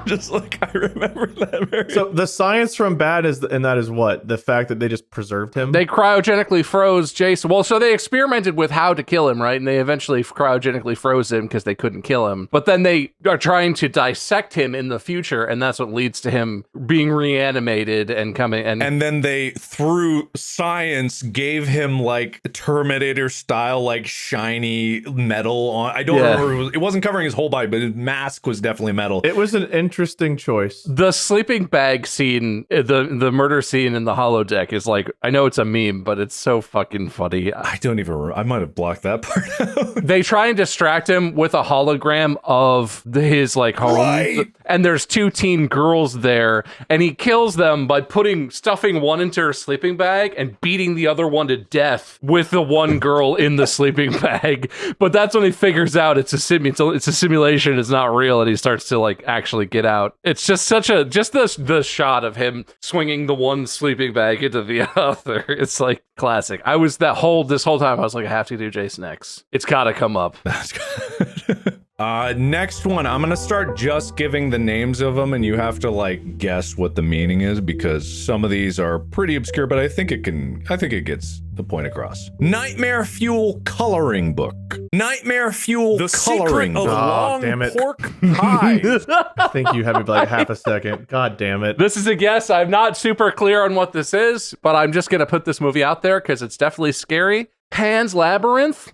just like I remember that very. So the science from bad is what? The fact that they just preserved him? They cryogenically froze Jason. Well, so they experimented with how to kill him, right? And they eventually cryogenically froze him because they couldn't kill him. But then they are trying to dissect him in the future. And that's what leads to him being reanimated and coming. And then they, through science, gave him like Terminator style, like shiny metal on. I don't remember. It wasn't covering his whole body, but his mask was definitely metal. It was an interesting choice. The sleeping bag scene, the murder scene in the holodeck is like, I know it's a meme, but it's so fucking funny. I don't even remember. I might have blocked that part out. They try and distract him with a hologram of his like home. Right. And there's two teen girls there, and he kills them by stuffing one into her sleeping bag and beating the other one to death with the one girl in the sleeping bag. But that's when he figures out it's a simulation, it's not real, and he starts to like actually get out. It's just the shot of him swinging the one sleeping bag into the other. It's like classic. This whole time I was like, I have to do Jason X. It's gotta come up. That's good. Next one, I'm gonna start just giving the names of them, and you have to like guess what the meaning is, because some of these are pretty obscure, but I think it gets the point across. Nightmare Fuel Coloring Book. Nightmare Fuel The Coloring Secret of Book. Long damn it. Pork Pie. I think you had me by like half a second. God damn it. This is a guess. I'm not super clear on what this is, but I'm just gonna put this movie out there because it's definitely scary. Pan's Labyrinth?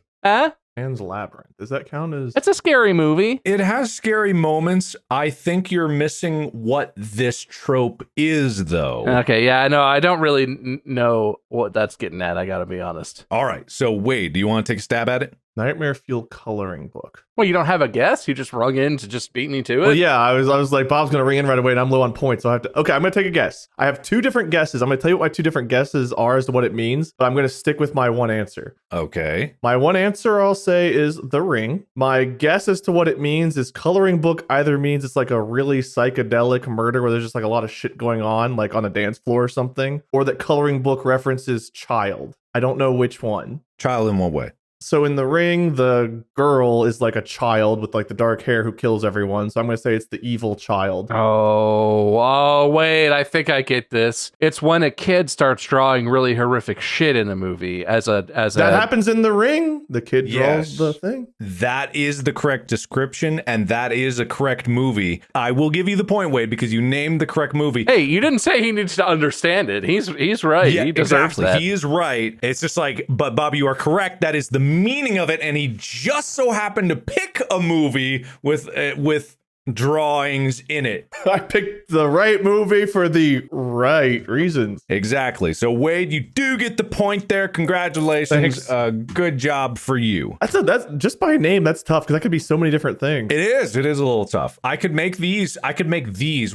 Pan's Labyrinth. Does that count as... It's a scary movie. It has scary moments. I think you're missing what this trope is, though. Okay, yeah, no, I don't really know what that's getting at, I gotta be honest. All right, so Wade, do you want to take a stab at it? Nightmare Fuel coloring book. Well, you don't have a guess? You just rung in to just beat me to it? Well, yeah, I was like, Bob's gonna ring in right away, and I'm low on points, so I have to. Okay, I'm gonna take a guess. I have two different guesses. I'm gonna tell you what my two different guesses are as to what it means, but I'm gonna stick with my one answer. Okay. My one answer I'll say is The Ring. My guess as to what it means is coloring book either means it's like a really psychedelic murder where there's just like a lot of shit going on, like on a dance floor or something, or that coloring book references child. I don't know which one. Child in what way? So in The Ring, the girl is like a child with like the dark hair who kills everyone. So I'm going to say it's the evil child. Oh, wait, I think I get this. It's when a kid starts drawing really horrific shit in the movie that happens in The Ring. The kid Yes. draws the thing. That is the correct description, and that is a correct movie. I will give you the point, Wade, because you named the correct movie. Hey, you didn't say he needs to understand it. He's right. Yeah, He deserves exactly. that. He is right. It's just like, but Bob, you are correct. That is the meaning of it, and he just so happened to pick a movie with drawings in it. I picked the right movie for the right reasons. Exactly. So Wade, you do get the point there. Congratulations. Thanks. Good job for you. That's just by name. That's tough because that could be so many different things. It is a little tough. I could make these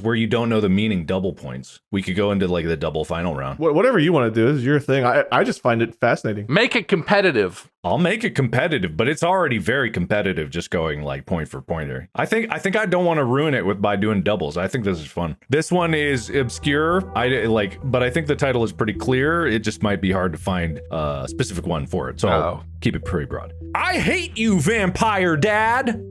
where you don't know the meaning double points. We could go into like the double final round. Whatever you want to do is your thing. I just find it fascinating. Make it competitive. I'll make it competitive, but it's already very competitive just going like point for pointer. I think I don't want to ruin it by doing doubles. I think this is fun. This one is obscure. But I think the title is pretty clear. It just might be hard to find a specific one for it. So I'll keep it pretty broad. I hate you, vampire dad.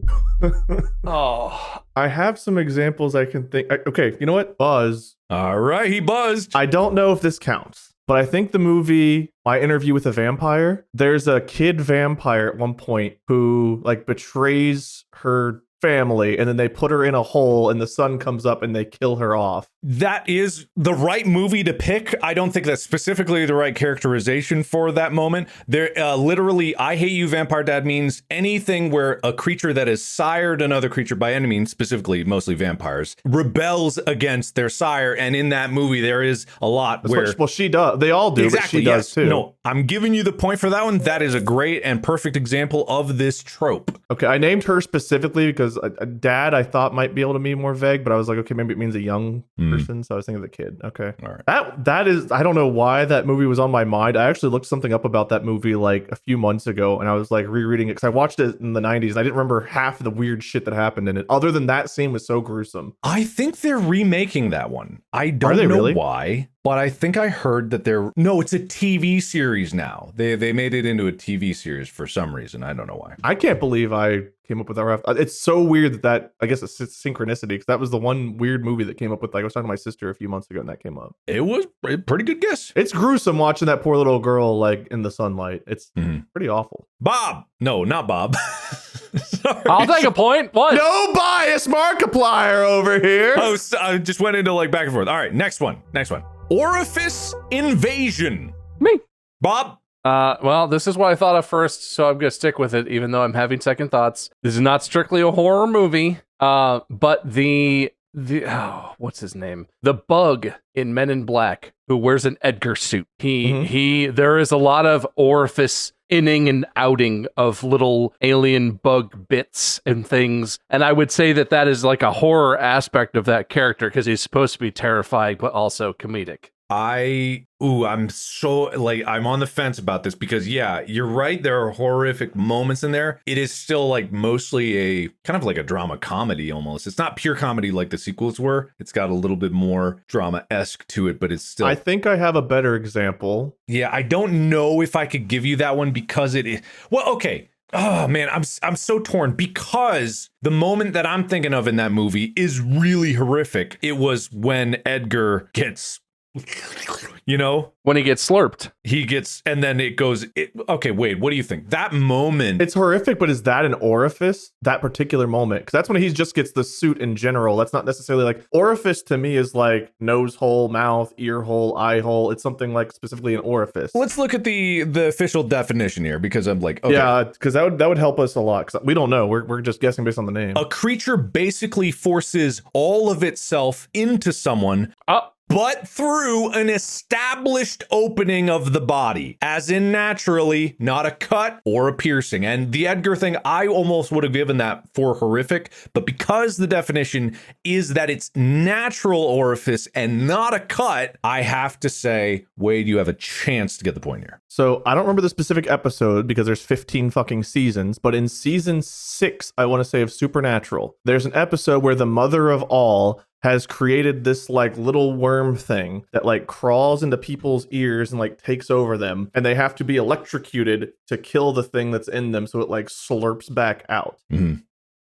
Oh. I have some examples I can think. Okay, you know what? Buzz. All right, he buzzed. I don't know if this counts, but I think the movie My Interview with a Vampire, there's a kid vampire at one point who like betrays her family, and then they put her in a hole and the sun comes up and they kill her off. That is the right movie to pick. I don't think that's specifically the right characterization for that moment. There, literally, I hate you, vampire dad means anything where a creature that has sired another creature by any means, specifically mostly vampires, rebels against their sire. And in that movie, there is a lot Well, she does. They all do, exactly, but she does too. No, I'm giving you the point for that one. That is a great and perfect example of this trope. Okay, I named her specifically because a dad I thought might be able to be more vague, but I was like, okay, maybe it means a young person, so I was thinking of the kid. Okay, all right. That is, I don't know why that movie was on my mind. I actually looked something up about that movie like a few months ago, and I was like rereading it because I watched it in the 90s, and I didn't remember half of the weird shit that happened in it. Other than that scene was so gruesome. I think they're remaking that one. I don't know really? why, but I think I heard that no, it's a TV series now. They made it into a TV series for some reason. I don't know why. I can't believe I came up with that. It's so weird that I guess it's synchronicity because that was the one weird movie that came up with. Like I was talking to my sister a few months ago and that came up. It was a pretty good guess. It's gruesome watching that poor little girl like in the sunlight. It's pretty awful. Bob. No, not Bob. Sorry. I'll take a point. What? No bias Markiplier over here. Oh, so I just went into like back and forth. All right, next one. Orifice invasion. Me. Bob. Well, this is what I thought of first, so I'm gonna stick with it, even though I'm having second thoughts. This is not strictly a horror movie, but what's his name? The bug in Men in Black who wears an Edgar suit. There is a lot of orifice inning and outing of little alien bug bits and things, and I would say that is like a horror aspect of that character because he's supposed to be terrifying but also comedic. I'm so like I'm on the fence about this because yeah, you're right, there are horrific moments in there. It is still like mostly a kind of like a drama comedy almost. It's not pure comedy like the sequels were. It's got a little bit more drama-esque to it, but it's still I think I have a better example. Yeah, I don't know if I could give you that one because it is well, okay. Oh man, I'm so torn because the moment that I'm thinking of in that movie is really horrific. It was when Edgar gets when he gets slurped, and then it goes. Okay, wait, what do you think? That moment. It's horrific, but is that an orifice? That particular moment? Because that's when he just gets the suit in general. That's not necessarily like orifice to me is like nose hole, mouth, ear hole, eye hole. It's something like specifically an orifice. Let's look at the official definition here because I'm like, okay. Yeah, because that would help us a lot. Because we don't know. We're just guessing based on the name. A creature basically forces all of itself into someone. but through an established opening of the body, as in naturally, not a cut or a piercing. And the Edgar thing, I almost would have given that for horrific, but because the definition is that it's natural orifice and not a cut, I have to say, Wade, you have a chance to get the point here. So I don't remember the specific episode because there's 15 fucking seasons, but in season 6, I want to say, of Supernatural, there's an episode where the mother of all has created this like little worm thing that like crawls into people's ears and like takes over them, and they have to be electrocuted to kill the thing that's in them, so it like slurps back out. Mm-hmm.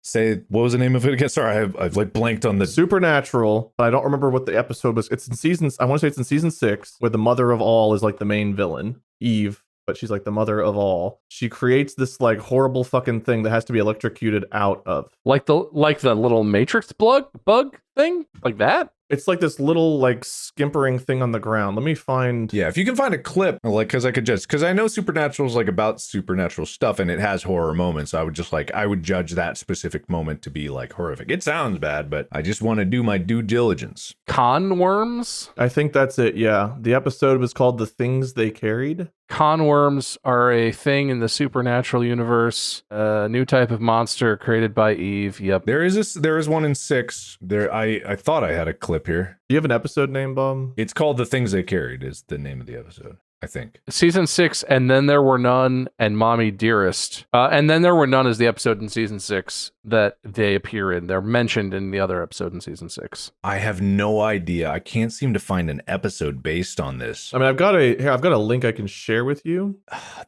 Say, what was the name of it again? Sorry, I've like blanked on the Supernatural, but I don't remember what the episode was. It's in seasons. I want to say it's in season 6, where the mother of all is like the main villain, Eve, but she's like the mother of all. She creates this like horrible fucking thing that has to be electrocuted out of. Like the little Matrix bug thing? Like that? It's like this little like skimpering thing on the ground. Let me find. Yeah, if you can find a clip, like, because I know Supernatural is like about supernatural stuff and it has horror moments. I would judge that specific moment to be like horrific. It sounds bad, but I just want to do my due diligence. Con worms? I think that's it. Yeah. The episode was called The Things They Carried. Con worms are a thing in the supernatural universe. A new type of monster created by Eve. Yep. There is one in 6. I thought I had a clip here. Do you have an episode name, Bob? It's called The Things They Carried is the name of the episode, I think. Season 6, and then there were none, and Mommy Dearest. And then there were none is the episode in season 6 that they appear in. They're mentioned in the other episode in season 6. I have no idea. I can't seem to find an episode based on this. I mean, I've got a link I can share with you.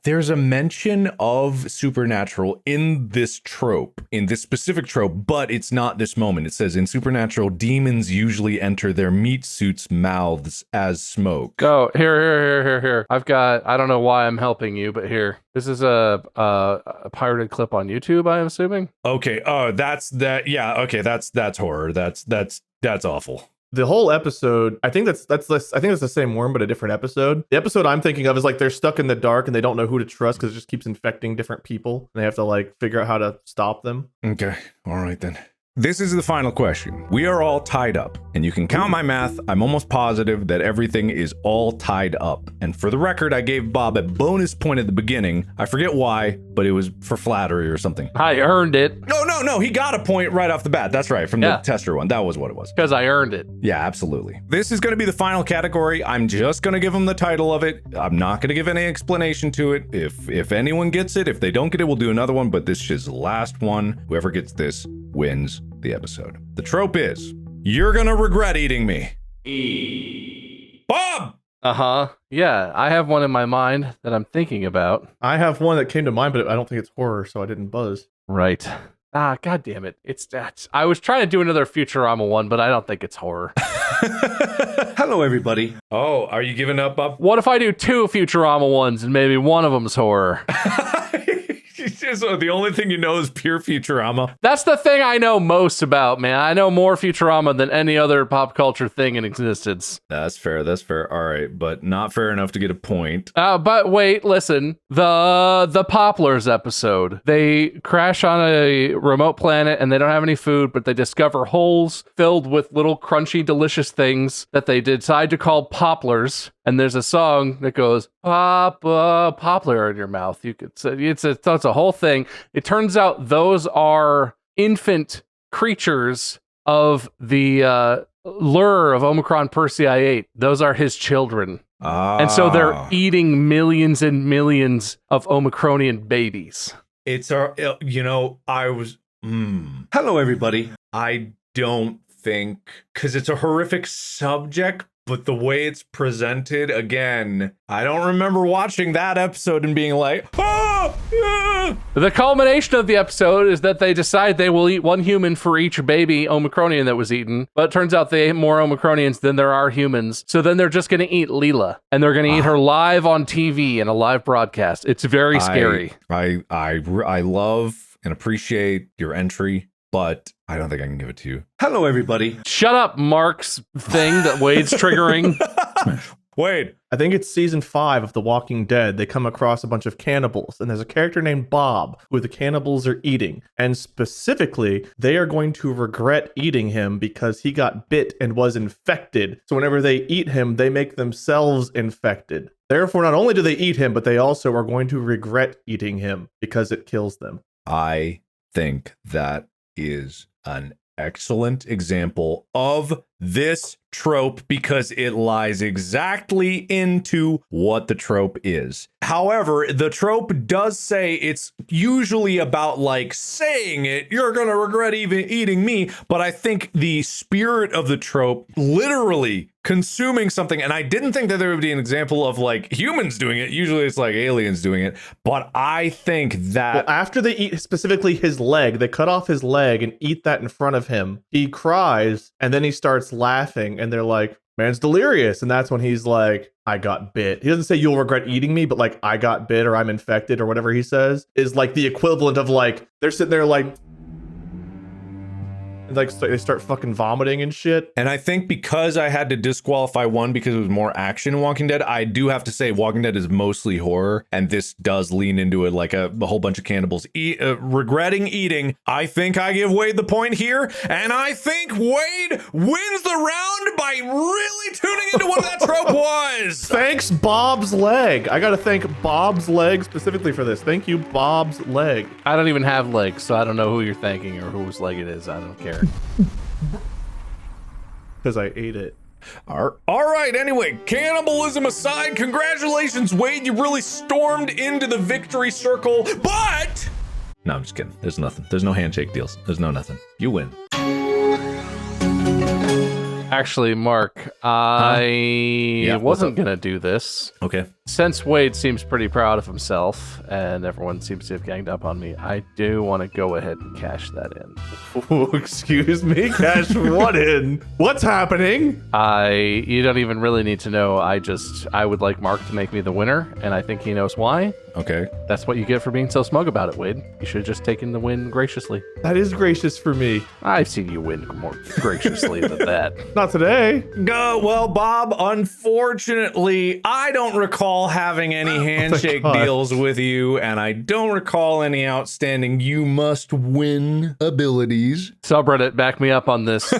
There's a mention of Supernatural in this trope, in this specific trope, but it's not this moment. It says in Supernatural, demons usually enter their meat suits' mouths as smoke. Go here. I've got, I don't know why I'm helping you, but here. This is a pirated clip on YouTube, I'm assuming. Okay. Oh, that's that. Yeah. Okay. That's horror. That's awful. The whole episode, I think that's the same worm, but a different episode. The episode I'm thinking of is like they're stuck in the dark and they don't know who to trust because it just keeps infecting different people. And they have to like figure out how to stop them. Okay. All right then. This is the final question. We are all tied up, and you can count my math. I'm almost positive that everything is all tied up. And for the record, I gave Bob a bonus point at the beginning. I forget why, but it was for flattery or something. I earned it. No, he got a point right off the bat. That's right, from the tester one. That was what it was. Because I earned it. Yeah, absolutely. This is going to be the final category. I'm just going to give him the title of it. I'm not going to give any explanation to it. If anyone gets it, if they don't get it, we'll do another one, but this is the last one. Whoever gets this wins the episode. The trope is, you're gonna regret eating me. Bob! Uh-huh. Yeah, I have one in my mind that I'm thinking about. I have one that came to mind, but I don't think it's horror, so I didn't buzz. Right. God damn it. It's that. I was trying to do another Futurama one, but I don't think it's horror. Hello, everybody. Oh, are you giving up, Bob? What if I do 2 Futurama ones and maybe one of them's horror? The only thing you know is pure Futurama. That's the thing I know most about, man. I know more Futurama than any other pop culture thing in existence. That's fair. All right, but not fair enough to get a point. But wait, listen. The Poplars episode. They crash on a remote planet and they don't have any food, but they discover holes filled with little crunchy, delicious things that they decide to call poplars. And there's a song that goes, poplar in your mouth. You could say it's a whole thing. It turns out those are infant creatures of the lure of Omicron Persei 8. Those are his children. And so they're eating millions and millions of Omicronian babies. It's Hello, everybody. I don't think, because it's a horrific subject, but the way it's presented, again, I don't remember watching that episode and being like, The culmination of the episode is that they decide they will eat one human for each baby Omicronian that was eaten, but it turns out they ate more Omicronians than there are humans. So then they're just going to eat Leela, and they're going to eat her live on TV in a live broadcast. It's very scary. I love and appreciate your entry, but I don't think I can give it to you. Hello, everybody. Shut up, Mark's thing that Wade's triggering. Wade. I think it's season 5 of The Walking Dead. They come across a bunch of cannibals, and there's a character named Bob who the cannibals are eating. And specifically, they are going to regret eating him because he got bit and was infected. So whenever they eat him, they make themselves infected. Therefore, not only do they eat him, but they also are going to regret eating him because it kills them. I think that is an excellent example of this trope because it lies exactly into what the trope is. However, the trope does say it's usually about like saying it, you're gonna regret even eating me, but I think the spirit of the trope literally consuming something, and I didn't think that there would be an example of like humans doing it. Usually it's like aliens doing it, but I think that after they eat specifically his leg, they cut off his leg and eat that in front of him. He cries and then he starts laughing and they're like, man's delirious. And that's when he's like, I got bit. He doesn't say you'll regret eating me, but like I got bit or I'm infected or whatever he says is like the equivalent of like they're sitting there like they start fucking vomiting and shit. And I think because I had to disqualify one because it was more action in Walking Dead, I do have to say Walking Dead is mostly horror, and this does lean into it like a whole bunch of cannibals regretting eating. I think I give Wade the point here, and I think Wade wins the round by really tuning into what that trope was. Thanks, Bob's leg. I gotta thank Bob's leg specifically for this. Thank you, Bob's leg. I don't even have legs, so I don't know who you're thanking or whose leg it is. I don't care. Because I ate it. All right, anyway, cannibalism aside, congratulations, Wade. You really stormed into the victory circle, but... No, I'm just kidding. There's nothing. There's no handshake deals. There's no nothing. You win. Actually, Mark, I wasn't going to do this. Okay. Since Wade seems pretty proud of himself and everyone seems to have ganged up on me, I do want to go ahead and cash that in. Ooh, excuse me, cash what in? What's happening? You don't even really need to know. I would like Mark to make me the winner, and I think he knows why. Okay. That's what you get for being so smug about it, Wade. You should have just taken the win graciously. That is gracious for me. I've seen you win more graciously than that. Not today. Well, Bob, unfortunately, I don't recall having any handshake deals with you, and I don't recall any outstanding you must win abilities. Subreddit, back me up on this.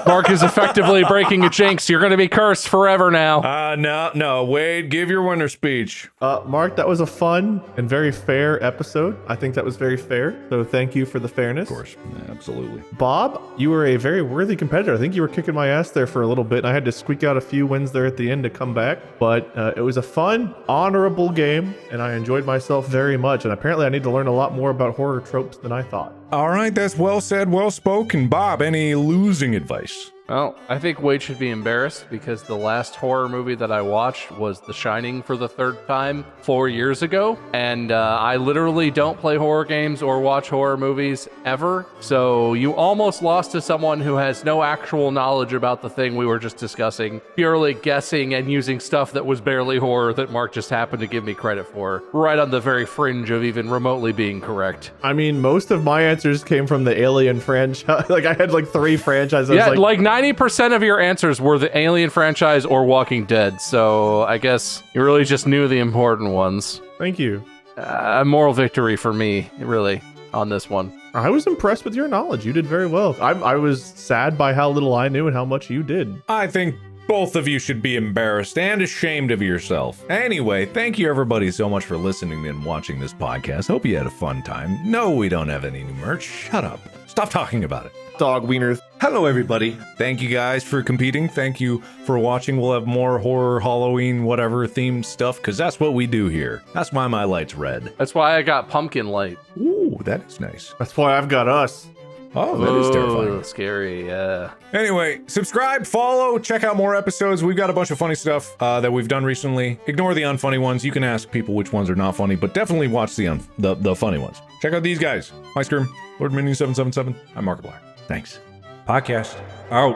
Mark is effectively breaking a jinx. You're going to be cursed forever now. No. Wade, give your winner speech. Mark, that was a fun and very fair episode. I think that was very fair. So thank you for the fairness. Of course. Absolutely. Bob, you were a very worthy competitor. I think you were kicking my ass there for a little bit, and I had to squeak out a few wins there at the end to come back. But it was a fun, honorable game, and I enjoyed myself very much. And apparently I need to learn a lot more about horror tropes than I thought. All right, that's well said, well spoken. Bob, any losing advice? Well, I think Wade should be embarrassed because the last horror movie that I watched was The Shining for the third time 4 years ago. And I literally don't play horror games or watch horror movies ever. So you almost lost to someone who has no actual knowledge about the thing we were just discussing, purely guessing and using stuff that was barely horror that Mark just happened to give me credit for, right on the very fringe of even remotely being correct. I mean, most of my answers came from the Alien franchise. Like, I had like 3 franchises. Yeah, like 90% of your answers were the Alien franchise or Walking Dead, so I guess you really just knew the important ones. Thank you. A moral victory for me, really, on this one. I was impressed with your knowledge. You did very well. I was sad by how little I knew and how much you did. I think both of you should be embarrassed and ashamed of yourself. Anyway, thank you everybody so much for listening and watching this podcast. Hope you had a fun time. No, we don't have any new merch. Shut up. Stop talking about it. Dog wieners. Hello, everybody. Thank you guys for competing. Thank you for watching. We'll have more horror, Halloween, whatever themed stuff, because that's what we do here. That's why my light's red. That's why I got pumpkin light. Ooh, that is nice. That's why I've got us. Oh, that is terrifying. Scary, yeah. Anyway, subscribe, follow, check out more episodes. We've got a bunch of funny stuff that we've done recently. Ignore the unfunny ones. You can ask people which ones are not funny, but definitely watch the funny ones. Check out these guys. Ice Cream, Lord Minion 777. I'm Markiplier. Thanks. Podcast out.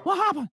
What happened?